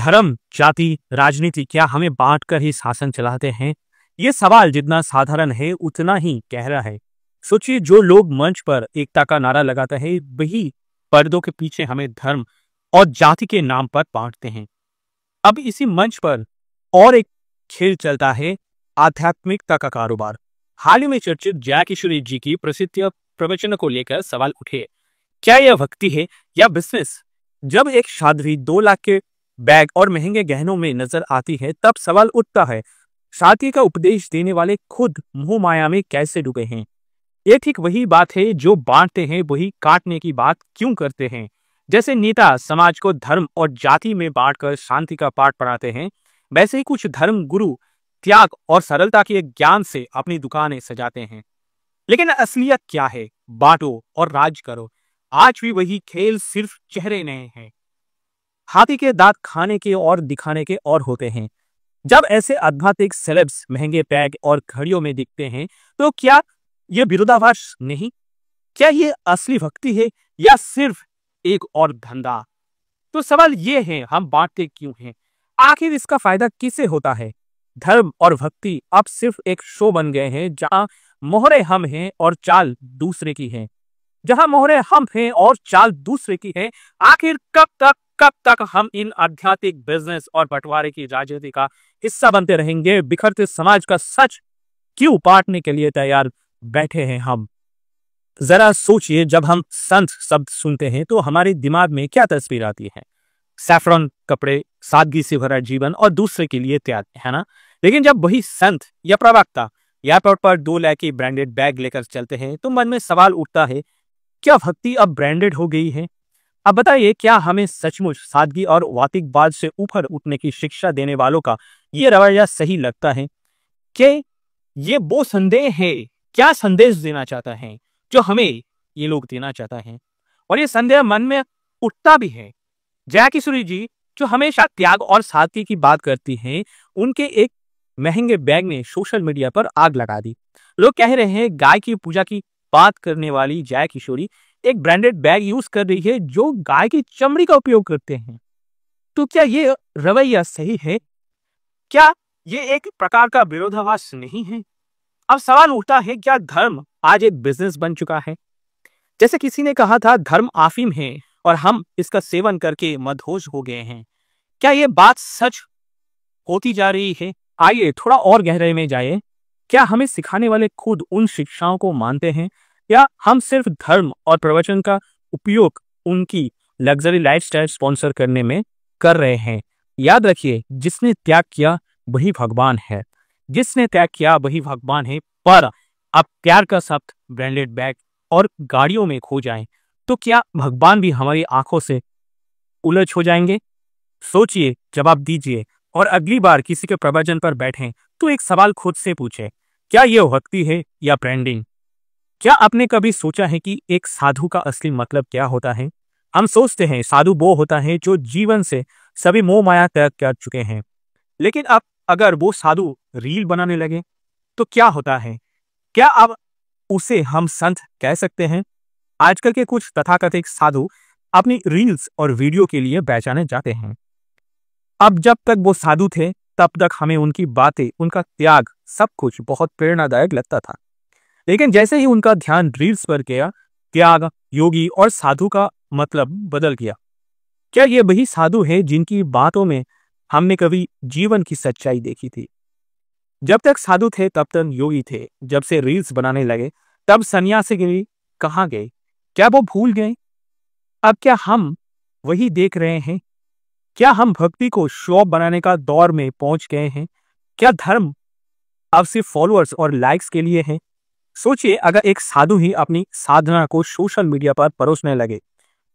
धर्म, जाति, राजनीति क्या हमें बांटकर ही शासन चलाते हैं? ये सवाल जितना साधारण है उतना ही गहरा है। सोचिए, जो लोग मंच पर एकता का नारा लगाते हैं वही पर्दों के पीछे हमें धर्म और जाति के नाम पर बांटते हैं। अब इसी मंच पर और एक खेल चलता है, आध्यात्मिकता का कारोबार। हाल ही में चर्चित जय किशोरी जी की प्रसिद्ध प्रवचन को लेकर सवाल उठे, क्या यह भक्ति है या बिजनेस? जब एक साध्वी 2 लाख के बैग और महंगे गहनों में नजर आती है तब सवाल उठता है, शादी का उपदेश देने वाले खुद मोह माया में कैसे डूबे हैं? ये ठीक वही बात है जो बांटते हैं वही काटने की बात क्यों करते हैं। जैसे नेता समाज को धर्म और जाति में बांटकर शांति का पाठ पढ़ाते हैं, वैसे ही कुछ धर्म गुरु त्याग और सरलता के ज्ञान से अपनी दुकानें सजाते हैं। लेकिन असलियत क्या है? बांटो और राज करो। आज भी वही खेल, सिर्फ चेहरे नए हैं। हाथी के दांत खाने के और दिखाने के और होते हैं। जब ऐसे आध्यात्मिक सेलेब्स महंगे बैग और घड़ियों में दिखते हैं तो क्या ये विरोधाभास नहीं? क्या ये असली भक्ति है या सिर्फ एक और धंधा? तो सवाल ये है, हम बांटते क्यों हैं? आखिर इसका फायदा किसे होता है? धर्म और भक्ति अब सिर्फ एक शो बन गए हैं जहां मोहरे हम हैं और चाल दूसरे की है। जहां मोहरे हम हैं और चाल दूसरे की है। आखिर कब तक हम इन आध्यात्मिक बिजनेस और बंटवारे की राजनीति का हिस्सा बनते रहेंगे? बिखरते समाज का सच क्यों बांटने के लिए तैयार बैठे हैं हम? जरा सोचिए, जब हम संत शब्द सुनते हैं तो हमारे दिमाग में क्या तस्वीर आती है? सैफरन कपड़े, सादगी से भरा जीवन और दूसरे के लिए त्याग, है ना? लेकिन जब वही संत या प्रवक्ता एयरपोर्ट पर 2 लाख की ब्रांडेड बैग लेकर चलते हैं तो मन में सवाल उठता है, क्या भक्ति अब ब्रांडेड हो गई है? अब बताइए, क्या हमें सचमुच सादगी और वातिकवाद से ऊपर उठने की शिक्षा देने वालों का ये रवैया सही लगता है? कि ये वो संदेह है, क्या संदेश देना चाहता है जो हमें ये लोग देना चाहता है? और ये संदेह मन में उठता भी है। जय किशोरी जी जो हमेशा त्याग और सादगी की बात करती हैं, उनके एक महंगे बैग ने सोशल मीडिया पर आग लगा दी। लोग कह रहे हैं, गाय की पूजा की बात करने वाली जय किशोरी एक ब्रांडेड बैग यूज कर रही है जो गाय की चमड़ी का उपयोग करते हैं। तो क्या ये रवैया सही है? क्या ये एक प्रकार का विरोधाभास नहीं है? अब सवाल उठता है, क्या धर्म आज एक बिजनेस बन चुका है? जैसे किसी ने कहा था, धर्म अफीम है और हम इसका सेवन करके मदहोश हो गए हैं। क्या ये बात सच होती जा रही है? आइए थोड़ा और गहराई में जाए। क्या हमें सिखाने वाले खुद उन शिक्षाओं को मानते हैं या हम सिर्फ धर्म और प्रवचन का उपयोग उनकी लग्जरी लाइफस्टाइल स्पॉन्सर करने में कर रहे हैं? याद रखिए, जिसने त्याग किया वही भगवान है। जिसने त्याग किया वही भगवान है। पर अब प्यार का शब्द ब्रांडेड बैग और गाड़ियों में खो जाए तो क्या भगवान भी हमारी आंखों से उलझ हो जाएंगे? सोचिए, जवाब दीजिए। और अगली बार किसी के प्रवचन पर बैठें तो एक सवाल खुद से पूछे, क्या यह भक्ति है या ब्रांडिंग? क्या आपने कभी सोचा है कि एक साधु का असली मतलब क्या होता है? हम सोचते हैं साधु वो होता है जो जीवन से सभी मोह माया त्याग कर चुके हैं। लेकिन अब अगर वो साधु रील बनाने लगे तो क्या होता है? क्या अब उसे हम संत कह सकते हैं? आजकल के कुछ तथाकथित साधु अपनी रील्स और वीडियो के लिए पहचाने जाते हैं। अब जब तक वो साधु थे तब तक हमें उनकी बातें, उनका त्याग, सब कुछ बहुत प्रेरणादायक लगता था। लेकिन जैसे ही उनका ध्यान रील्स पर गया, त्याग, योगी और साधु का मतलब बदल गया। क्या ये वही साधु है जिनकी बातों में हमने कभी जीवन की सच्चाई देखी थी? जब तक साधु थे तब तक योगी थे। जब से रील्स बनाने लगे तब सन्यासी कहाँ गए? क्या वो भूल गए? अब क्या हम वही देख रहे हैं? क्या हम भक्ति को शो बनाने का दौर में पहुंच गए हैं? क्या धर्म अब सिर्फ फॉलोअर्स और लाइक्स के लिए है? सोचिए, अगर एक साधु ही अपनी साधना को सोशल मीडिया पर परोसने लगे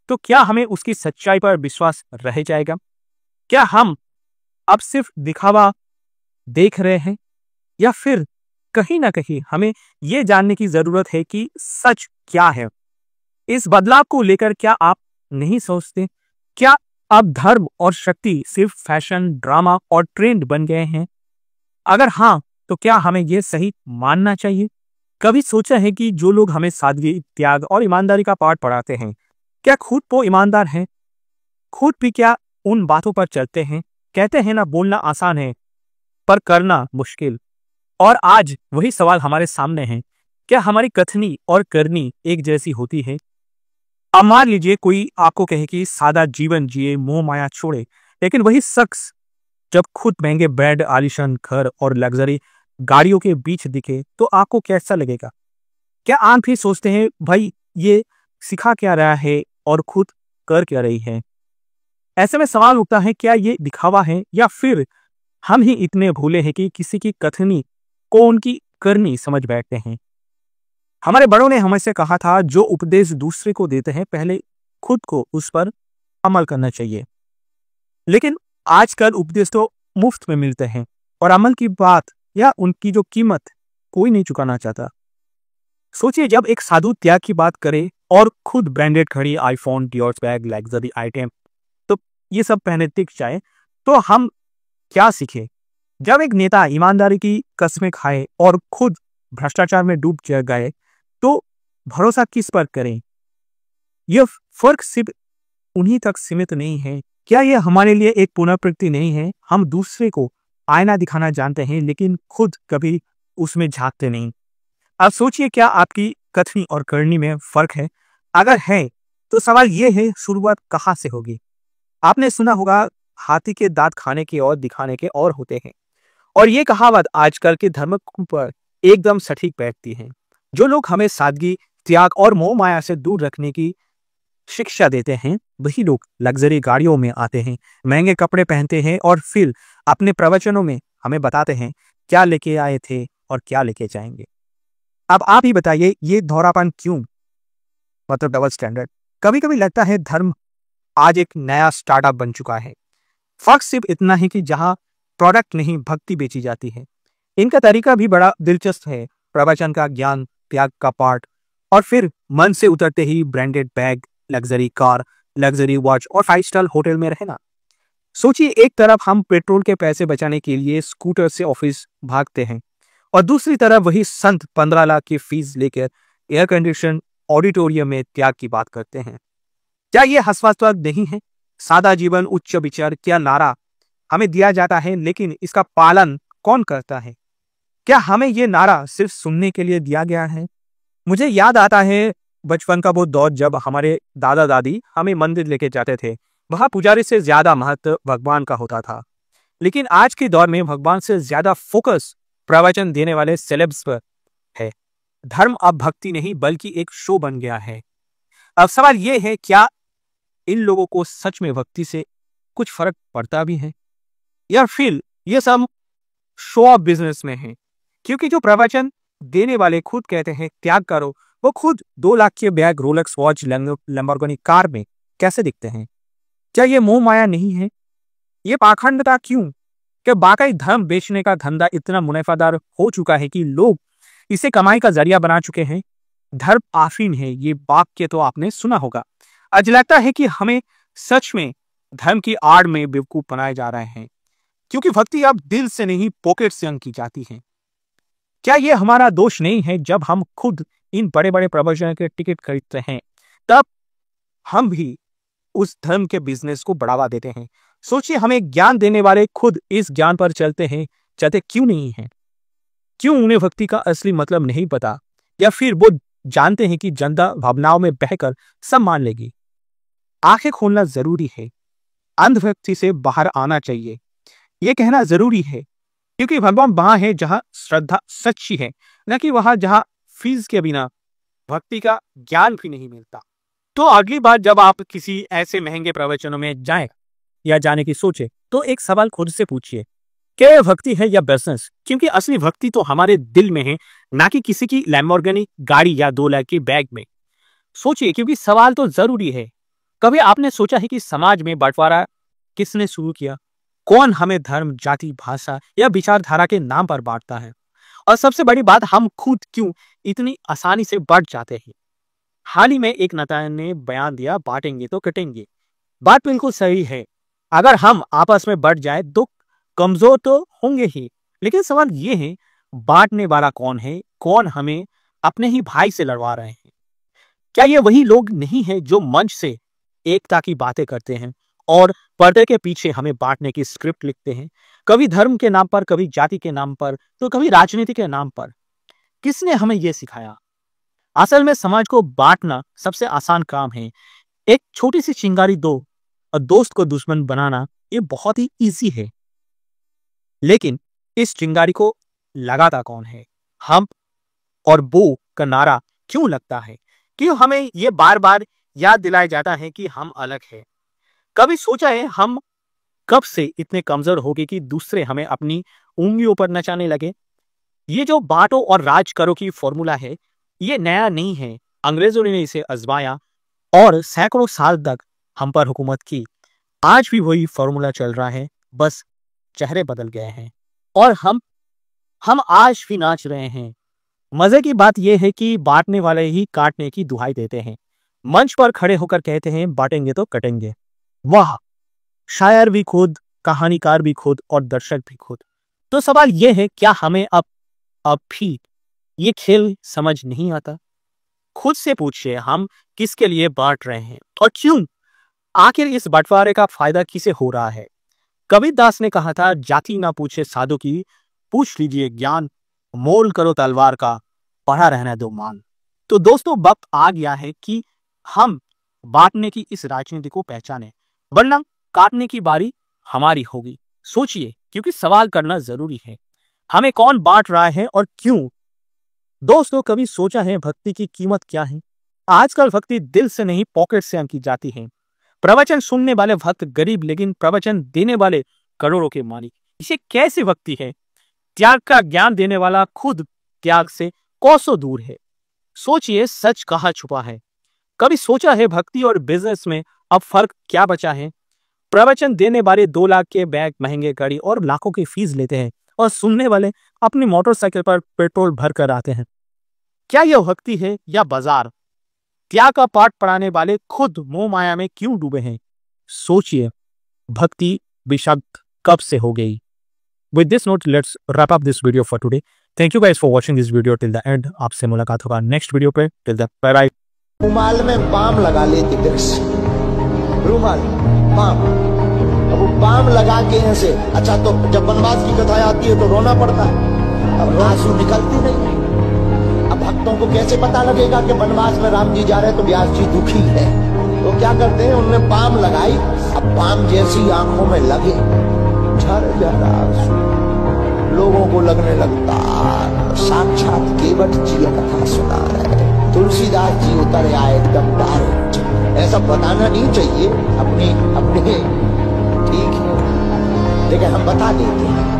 तो क्या हमें उसकी सच्चाई पर विश्वास रह जाएगा? क्या हम अब सिर्फ दिखावा देख रहे हैं या फिर कहीं ना कहीं हमें यह जानने की जरूरत है कि सच क्या है? इस बदलाव को लेकर क्या आप नहीं सोचते? क्या अब धर्म और शक्ति सिर्फ फैशन, ड्रामा और ट्रेंड बन गए हैं? अगर हाँ, तो क्या हमें यह सही मानना चाहिए? कभी सोचा है कि जो लोग हमें सादगी, त्याग और ईमानदारी का पाठ पढ़ाते हैं, क्या खुद वो ईमानदार हैं? खुद भी क्या उन बातों पर चलते हैं? कहते हैं ना, बोलना आसान है पर करना मुश्किल। और आज वही सवाल हमारे सामने है, क्या हमारी कथनी और करनी एक जैसी होती है? अब मान लीजिए कोई आपको कहे कि सादा जीवन जिए, मोह माया छोड़े, लेकिन वही शख्स जब खुद महंगे बेड, आलीशान घर और लग्जरी गाड़ियों के बीच दिखे तो आपको कैसा लगेगा? क्या आप भी सोचते हैं भाई ये सिखा क्या रहा है और खुद कर क्या रही है? ऐसे में सवाल उठता है, क्या ये दिखावा है या फिर हम ही इतने भूले हैं कि किसी की कथनी को उनकी करनी समझ बैठते हैं? हमारे बड़ों ने हमसे कहा था, जो उपदेश दूसरे को देते हैं पहले खुद को उस पर अमल करना चाहिए। लेकिन आजकल उपदेश तो मुफ्त में मिलते हैं और अमल की बात या उनकी जो कीमत कोई नहीं चुकाना चाहता। सोचिए, जब एक साधु त्याग की बात करे और खुद ब्रांडेड घड़ी, iPhone, Dior bag, luxury item तो ये सब पहने टिक जाए, तो हम क्या सीखे? जब एक नेता ईमानदारी की कस्में खाए और खुद भ्रष्टाचार में डूब गए, तो भरोसा किस पर करें? यह फर्क सिर्फ उन्हीं तक सीमित नहीं है। क्या यह हमारे लिए एक पुनरावृत्ति नहीं है? हम दूसरे को आईना दिखाना जानते हैं लेकिन खुद कभी उसमें झांकते नहीं। अब सोचिए, क्या आपकी कथनी और करनी में फर्क है? अगर है तो सवाल यह है, शुरुआत कहाँ से होगी? आपने सुना होगा, हाथी के दांत खाने के और दिखाने के और होते हैं, और ये कहावत आजकल के धर्म पर एकदम सटीक बैठती है। जो लोग हमें सादगी, त्याग और मोह माया से दूर रखने की शिक्षा देते हैं, वही लोग लग्जरी गाड़ियों में आते हैं, महंगे कपड़े पहनते हैं और फिर अपने प्रवचनों में हमें बताते हैं क्या लेके आए थे और क्या लेके जाएंगे। अब आप ही बताइए, ये दोहरापन क्यों? मतलब डबल स्टैंडर्ड। कभी कभी लगता है धर्म आज एक नया स्टार्टअप बन चुका है। फर्क सिर्फ इतना है कि जहां प्रोडक्ट नहीं भक्ति बेची जाती है। इनका तरीका भी बड़ा दिलचस्प है। प्रवचन का ज्ञान, त्याग का पाठ, और फिर मन से उतरते ही branded bag, luxury car, luxury watch और 5 स्टार होटल में रहना। सोचिए, एक तरफ हम पेट्रोल के पैसे बचाने के लिए स्कूटर से ऑफिस भागते हैं और दूसरी तरफ वही संत 15 लाख की फीस लेकर एयर कंडीशन ऑडिटोरियम में त्याग की बात करते हैं। क्या यह हास्यास्पद नहीं है? सादा जीवन उच्च विचार क्या नारा हमें दिया जाता है, लेकिन इसका पालन कौन करता है? क्या हमें यह नारा सिर्फ सुनने के लिए दिया गया है? मुझे याद आता है बचपन का वो दौर जब हमारे दादा दादी हमें मंदिर लेके जाते थे। वहां पुजारी से ज्यादा महत्व भगवान का होता था। लेकिन आज के दौर में भगवान से ज्यादा फोकस प्रवचन देने वाले सेलेब्स पर है। धर्म अब भक्ति नहीं बल्कि एक शो बन गया है। अब सवाल यह है, क्या इन लोगों को सच में भक्ति से कुछ फर्क पड़ता भी है, या फिर ये सब शो ऑफ बिजनेस में है? क्योंकि जो प्रवचन देने वाले खुद कहते हैं त्याग करो, वो खुद 2 लाख के bag, Rolex watch, Lamborghini car में कैसे दिखते हैं? क्या ये मोह माया नहीं है? ये पाखंडता क्यों? क्या वाकई धर्म बेचने का धंधा इतना मुनाफादार हो चुका है कि लोग इसे कमाई का जरिया बना चुके हैं? धर्म आफरीन है, ये वाक्य तो आपने सुना होगा। आज लगता है कि हमें सच में धर्म की आड़ में बेवकूफ बनाए जा रहे हैं, क्योंकि भक्ति अब दिल से नहीं पॉकेट से अंकी जाती है। क्या यह हमारा दोष नहीं है? जब हम खुद इन बड़े बड़े प्रवचन के टिकट खरीदते हैं, तब हम भी उस धर्म के बिजनेस को बढ़ावा देते हैं। सोचिए, हमें ज्ञान देने वाले खुद इस ज्ञान पर चलते क्यों नहीं हैं? क्यों उन्हें भक्ति का असली मतलब नहीं पता, या फिर वो जानते हैं कि जनता भावनाओं में बहकर सब मान लेगी? आंखें खोलना जरूरी है, अंधभक्ति से बाहर आना चाहिए, यह कहना जरूरी है, क्योंकि भगवान वहां है जहां श्रद्धा सच्ची है, न कि वहां जहां फीस के बिना भक्ति का ज्ञान भी नहीं मिलता। तो अगली बार जब आप किसी ऐसे महंगे प्रवचनों में जाएं या जाने की सोचे, तो एक सवाल खुद से पूछिए, क्या यह भक्ति है या बिजनेस? क्योंकि असली भक्ति तो हमारे दिल में है, ना कि किसी की लैम्बोर्गिनी गाड़ी या 2 लाख के बैग में। सोचिए, क्योंकि सवाल तो जरूरी है। कभी आपने सोचा है कि समाज में बंटवारा किसने शुरू किया? कौन हमें धर्म, जाति, भाषा या विचारधारा के नाम पर बांटता है? और सबसे बड़ी बात, हम खुद क्यों इतनी आसानी से बढ़ जाते हैं? हाल ही में एक नेता ने बयान दिया, बांटेंगे तो कटेंगे। बात बिल्कुल सही है। अगर हम आपस में बढ़ जाए तो कमजोर तो होंगे ही, लेकिन सवाल यह है, बांटने वाला कौन है? कौन हमें अपने ही भाई से लड़वा रहे हैं? क्या ये वही लोग नहीं है जो मंच से एकता की बातें करते हैं और पर्दे के पीछे हमें बांटने की स्क्रिप्ट लिखते हैं, कभी धर्म के नाम पर, कभी जाति के नाम पर, तो कभी राजनीति के नाम पर। किसने हमें यह सिखाया? असल में समाज को बांटना सबसे आसान काम है। एक छोटी सी चिंगारी दो और दोस्त को दुश्मन बनाना ये बहुत ही इजी है। लेकिन इस चिंगारी को लगाता कौन है? हम और वो का नारा क्यों लगता है? क्यों हमें ये बार बार याद दिलाया जाता है कि हम अलग हैं? कभी सोचा है हम कब से इतने कमजोर हो गए कि दूसरे हमें अपनी उंगलियों पर नचाने लगे? ये जो बांटो और राज करो की फॉर्मूला है, ये नया नहीं है। अंग्रेजों ने इसे आजमाया और सैकड़ों साल तक हम पर हुकूमत की। आज भी वही फॉर्मूला चल रहा है, बस चेहरे बदल गए हैं और हम आज भी नाच रहे हैं। मजे की बात यह है कि बांटने वाले ही काटने की दुहाई देते हैं। मंच पर खड़े होकर कहते हैं बांटेंगे तो कटेंगे। वाह! शायर भी खुद, कहानीकार भी खुद और दर्शक भी खुद। तो सवाल यह है, क्या हमें अब भी ये खेल समझ नहीं आता? खुद से पूछिए, हम किसके लिए बांट रहे हैं और क्यों? आखिर इस बंटवारे का फायदा किसे हो रहा है? कबीर दास ने कहा था, जाति ना पूछे साधु की, पूछ लीजिए ज्ञान, मोल करो तलवार का, पढ़ा रहना दो मान। तो दोस्तों, वक्त आ गया है कि हम बांटने की इस राजनीति को पहचाने, वरना काटने की बारी हमारी होगी। सोचिए, क्योंकि सवाल करना जरूरी है। हमें कौन बांट रहा है और क्यों? दोस्तों, कभी सोचा है भक्ति की कीमत क्या है? आजकल भक्ति दिल से नहीं, पॉकेट से अंकी जाती है। प्रवचन सुनने वाले भक्त गरीब, लेकिन प्रवचन देने वाले करोड़ों के मालिक। इसे कैसे भक्ति है? त्याग का ज्ञान देने वाला खुद त्याग से कोसों दूर है। सोचिए, सच कहाँ छुपा है? कभी सोचा है भक्ति और बिजनेस में अब फर्क क्या बचा है? प्रवचन देने वाले 2 लाख के बैग, महंगे गाड़ी और लाखों की फीस लेते हैं और सुनने वाले अपनी मोटरसाइकिल पर पेट्रोल भर कर आते हैं। क्या यह भक्ति है या बाजार? त्याग का पाठ पढ़ाने वाले खुद मोह माया में क्यों डूबे हैं? सोचिए, भक्ति बेशक कब से हो गई? With this note, let's wrap up this video for today. Thank you guys for watching this video till the end. आपसे मुलाकात होगा नेक्स्ट वीडियो पे। Till then, bye bye. रुमाल में बाम लगा लेते विक्स, रुमाल बाम। अब वो बाम लगा के ऐसे, अच्छा तो जब वनवास की कथा आती है तो रोना पड़ता है, अब आंसू निकलती नहीं। अब भक्तों को कैसे पता लगेगा कि वनवास में राम जी जा रहे तो व्यास जी दुखी है? तो क्या करते हैं, उनने बाम लगाई। अब बाम जैसी आंखों में लगे, झर झर आंसू लोगों को लगने लगता साक्षात केवट जी कथा सुना रहे। तुलसीदास जी उतर आए एकदम डायरेक्ट। ऐसा बताना नहीं चाहिए अपने ठीक है, लेकिन हम बता देते हैं।